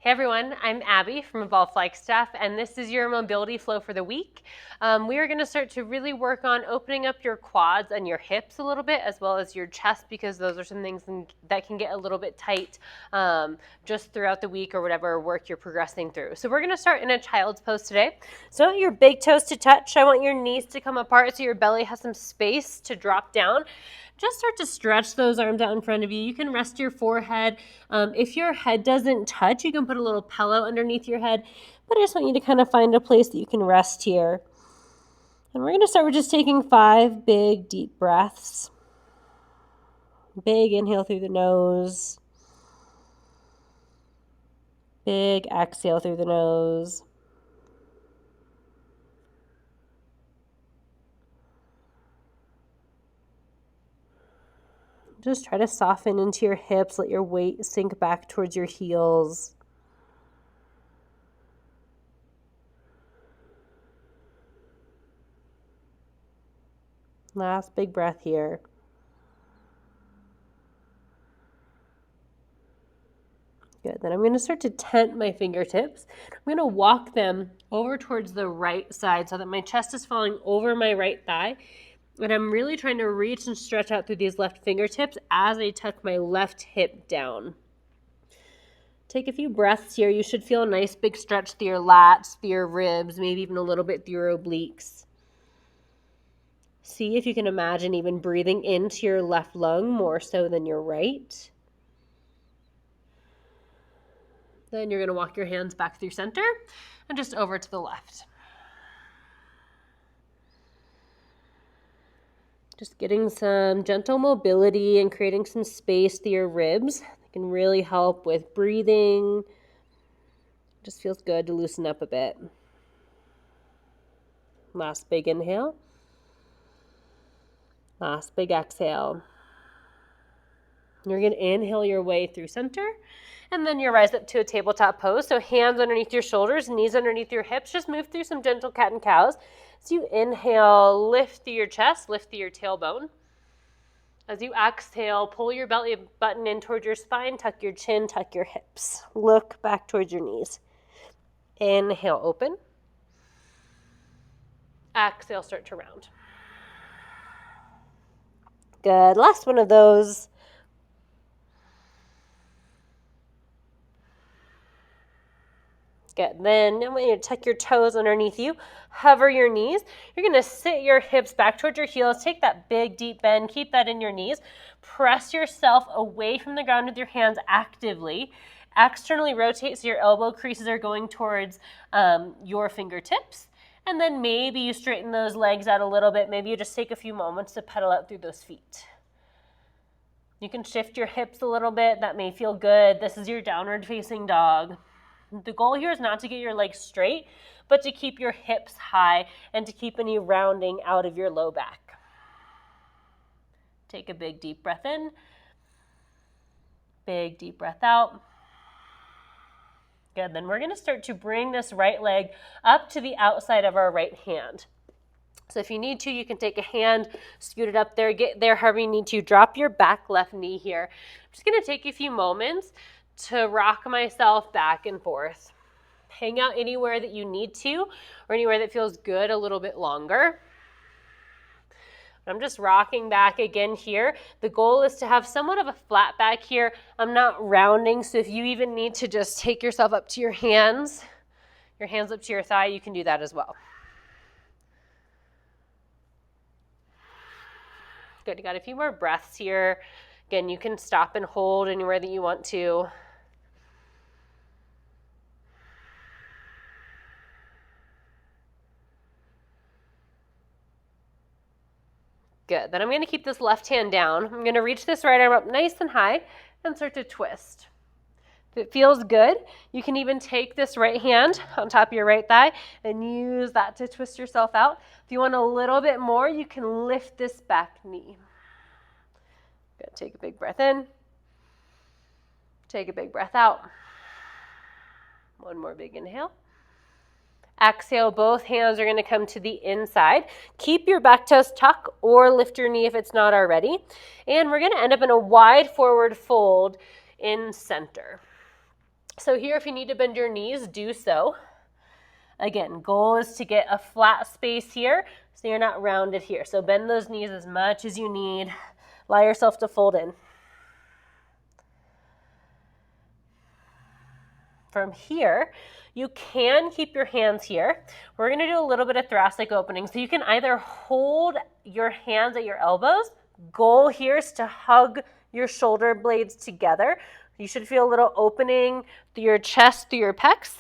Hey everyone, I'm Abby from Evolve Flagstaff, and this is your mobility flow for the week. We are going to start to really work on opening up your quads and your hips a little bit, as well as your chest, because those are some things that can get a little bit tight just throughout the week or whatever work you're progressing through. So we're going to start in a child's pose today. So I want your big toes to touch. I want your knees to come apart so your belly has some space to drop down. Just start to stretch those arms out in front of you. You can rest your forehead. If your head doesn't touch, you can put a little pillow underneath your head. But I just want you to kind of find a place that you can rest here. And we're going to start with just taking 5 big, deep breaths. Big inhale through the nose. Big exhale through the nose. Just try to soften into your hips. Let your weight sink back towards your heels. Last big breath here. Good. Then I'm going to start to tent my fingertips. I'm going to walk them over towards the right side so that my chest is falling over my right thigh. And I'm really trying to reach and stretch out through these left fingertips as I tuck my left hip down. Take a few breaths here. You should feel a nice big stretch through your lats, through your ribs, maybe even a little bit through your obliques. See if you can imagine even breathing into your left lung more so than your right. Then you're going to walk your hands back through center and just over to the left. Just getting some gentle mobility and creating some space through your ribs. It can really help with breathing. Just feels good to loosen up a bit. Last big inhale. Last big exhale. You're going to inhale your way through center, and then you rise up to a tabletop pose. So hands underneath your shoulders, knees underneath your hips. Just move through some gentle cat and cows. So you inhale, lift through your chest, lift through your tailbone. As you exhale, pull your belly button in towards your spine, tuck your chin, tuck your hips. Look back towards your knees. Inhale, open. Exhale, start to round. Good. Last one of those. Good. Then I want you to tuck your toes underneath you. Hover your knees. You're going to sit your hips back towards your heels. Take that big, deep bend. Keep that in your knees. Press yourself away from the ground with your hands actively. Externally rotate so your elbow creases are going towards your fingertips. And then maybe you straighten those legs out a little bit. Maybe you just take a few moments to pedal out through those feet. You can shift your hips a little bit. That may feel good. This is your downward facing dog. The goal here is not to get your legs straight, but to keep your hips high and to keep any rounding out of your low back. Take a big deep breath in. Big deep breath out. Good. Then we're going to start to bring this right leg up to the outside of our right hand. So if you need to, you can take a hand, scoot it up there, get there however you need to. Drop your back left knee here. I'm just going to take a few moments to rock myself back and forth. Hang out anywhere that you need to or anywhere that feels good a little bit longer. I'm just rocking back again here. The goal is to have somewhat of a flat back here. I'm not rounding, so if you even need to just take yourself up to your hands up to your thigh, you can do that as well. Good, you got a few more breaths here. Again, you can stop and hold anywhere that you want to. Good. Then I'm going to keep this left hand down. I'm going to reach this right arm up nice and high and start to twist. If it feels good, you can even take this right hand on top of your right thigh and use that to twist yourself out. If you want a little bit more, you can lift this back knee. Good. Take a big breath in. Take a big breath out. One more big inhale. Exhale, both hands are going to come to the inside. Keep your back toes tucked or lift your knee if it's not already. And we're going to end up in a wide forward fold in center. So here, if you need to bend your knees, do so. Again, goal is to get a flat space here so you're not rounded here. So bend those knees as much as you need. Allow yourself to fold in. From here, you can keep your hands here. We're going to do a little bit of thoracic opening. So you can either hold your hands at your elbows. Goal here is to hug your shoulder blades together. You should feel a little opening through your chest, through your pecs.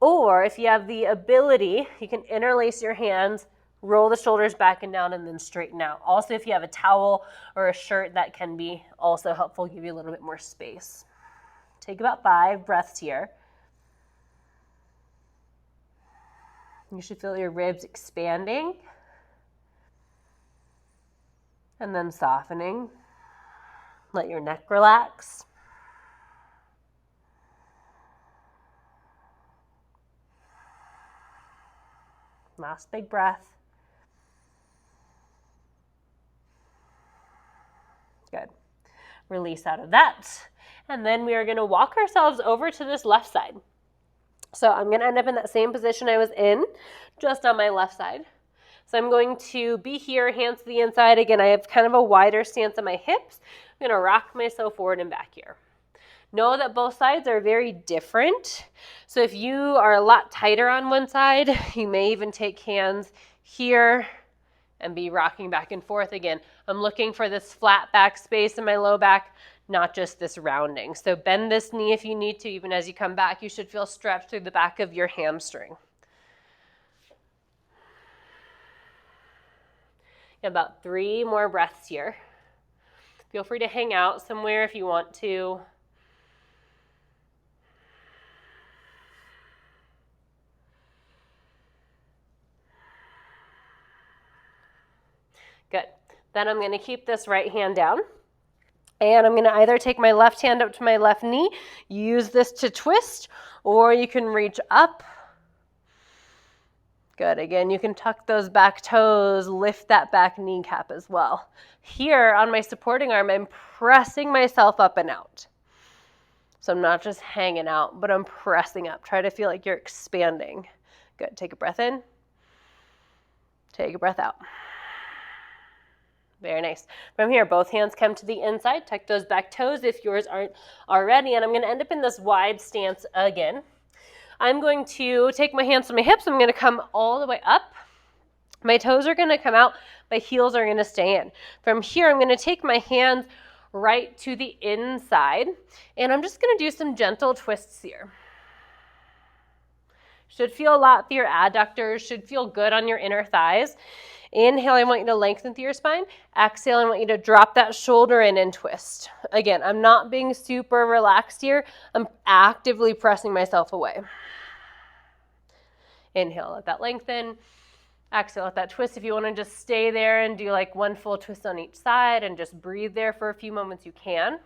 Or if you have the ability, you can interlace your hands, roll the shoulders back and down, and then straighten out. Also, if you have a towel or a shirt, that can be also helpful, give you a little bit more space. Take about 5 breaths here. You should feel your ribs expanding and then softening. Let your neck relax. Last big breath. Good. Release out of that. And then we are going to walk ourselves over to this left side. So I'm going to end up in that same position I was in, just on my left side. So I'm going to be here, hands to the inside. Again, I have kind of a wider stance on my hips. I'm going to rock myself forward and back here. Know that both sides are very different. So if you are a lot tighter on one side, you may even take hands here and be rocking back and forth. Again, I'm looking for this flat back space in my low back, not just this rounding. So bend this knee if you need to. Even as you come back, you should feel stretch through the back of your hamstring. About 3 more breaths here. Feel free to hang out somewhere if you want to. Good. Then I'm going to keep this right hand down. And I'm going to either take my left hand up to my left knee, use this to twist, or you can reach up. Good. Again, you can tuck those back toes, lift that back kneecap as well. Here on my supporting arm, I'm pressing myself up and out. So I'm not just hanging out, but I'm pressing up. Try to feel like you're expanding. Good. Take a breath in. Take a breath out. Very nice. From here, both hands come to the inside. Tuck those back toes if yours aren't already. And I'm going to end up in this wide stance again. I'm going to take my hands to my hips. I'm going to come all the way up. My toes are going to come out. My heels are going to stay in. From here, I'm going to take my hands right to the inside. And I'm just going to do some gentle twists here. Should feel a lot through your adductors. Should feel good on your inner thighs. Inhale, I want you to lengthen through your spine. Exhale, I want you to drop that shoulder in and twist. Again, I'm not being super relaxed here. I'm actively pressing myself away. Inhale, let that lengthen. Exhale, let that twist. If you want to just stay there and do like one full twist on each side and just breathe there for a few moments, you can.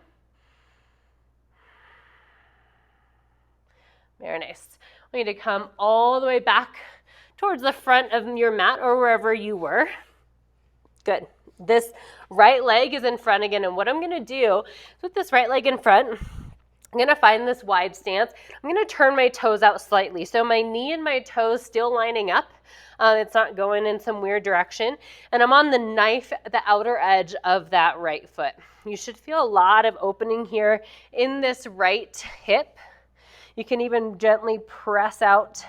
Very nice. I want you to come all the way back towards the front of your mat or wherever you were. Good. This right leg is in front again, and what I'm going to do is with this right leg in front, I'm going to find this wide stance. I'm going to turn my toes out slightly. So my knee and my toes still lining up. It's not going in some weird direction. And I'm on the knife at the outer edge of that right foot. You should feel a lot of opening here in this right hip. You can even gently press out.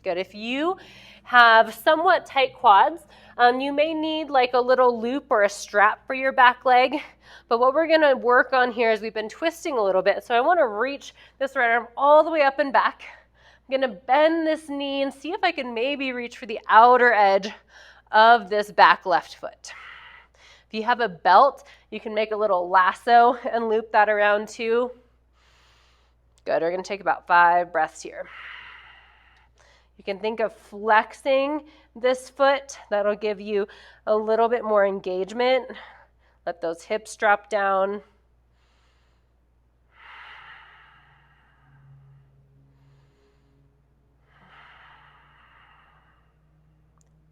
Good. If you have somewhat tight quads, you may need like a little loop or a strap for your back leg. But what we're going to work on here is we've been twisting a little bit. So I want to reach this right arm all the way up and back. I'm going to bend this knee and see if I can maybe reach for the outer edge of this back left foot. If you have a belt, you can make a little lasso and loop that around too. Good. We're going to take about 5 breaths here. You can think of flexing this foot. That'll give you a little bit more engagement. Let those hips drop down.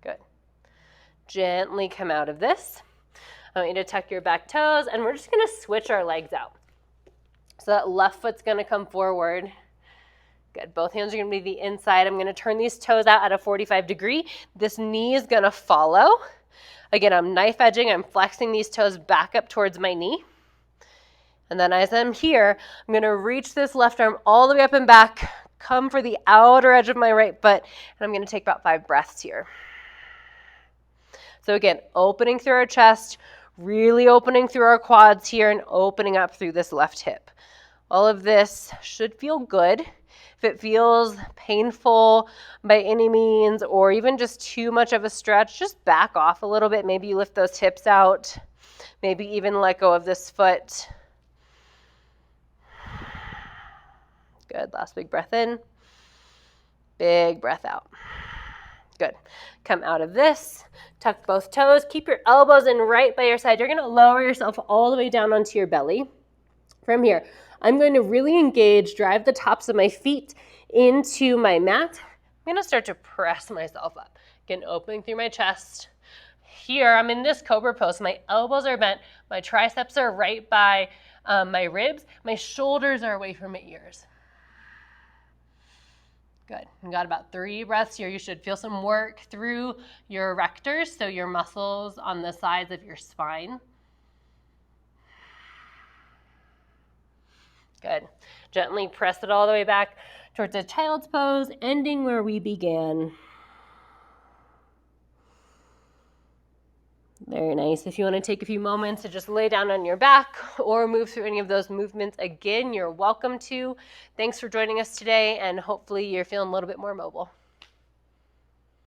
Good. Gently come out of this. I want you to tuck your back toes, and we're just going to switch our legs out. So that left foot's gonna come forward. Good, both hands are gonna be the inside. I'm gonna turn these toes out at a 45 degree. This knee is gonna follow. Again, I'm knife edging, I'm flexing these toes back up towards my knee. And then as I'm here, I'm gonna reach this left arm all the way up and back, come for the outer edge of my right foot, and I'm gonna take about 5 breaths here. So again, opening through our chest, really opening through our quads here, and opening up through this left hip. All of this should feel good. If it feels painful by any means, or even just too much of a stretch, just back off a little bit. Maybe you lift those hips out. Maybe even let go of this foot. Good, last big breath in. Big breath out. Good. Come out of this, tuck both toes, keep your elbows in right by your side. You're gonna lower yourself all the way down onto your belly. From here, I'm going to really engage, drive the tops of my feet into my mat. I'm gonna start to press myself up. Again, opening through my chest. Here, I'm in this cobra pose. My elbows are bent, my triceps are right by my ribs, my shoulders are away from my ears. Good. You got about 3 breaths here. You should feel some work through your erectors, so your muscles on the sides of your spine. Good. Gently press it all the way back towards a child's pose, ending where we began. Very nice. If you want to take a few moments to just lay down on your back or move through any of those movements again, you're welcome to. Thanks for joining us today, and hopefully you're feeling a little bit more mobile.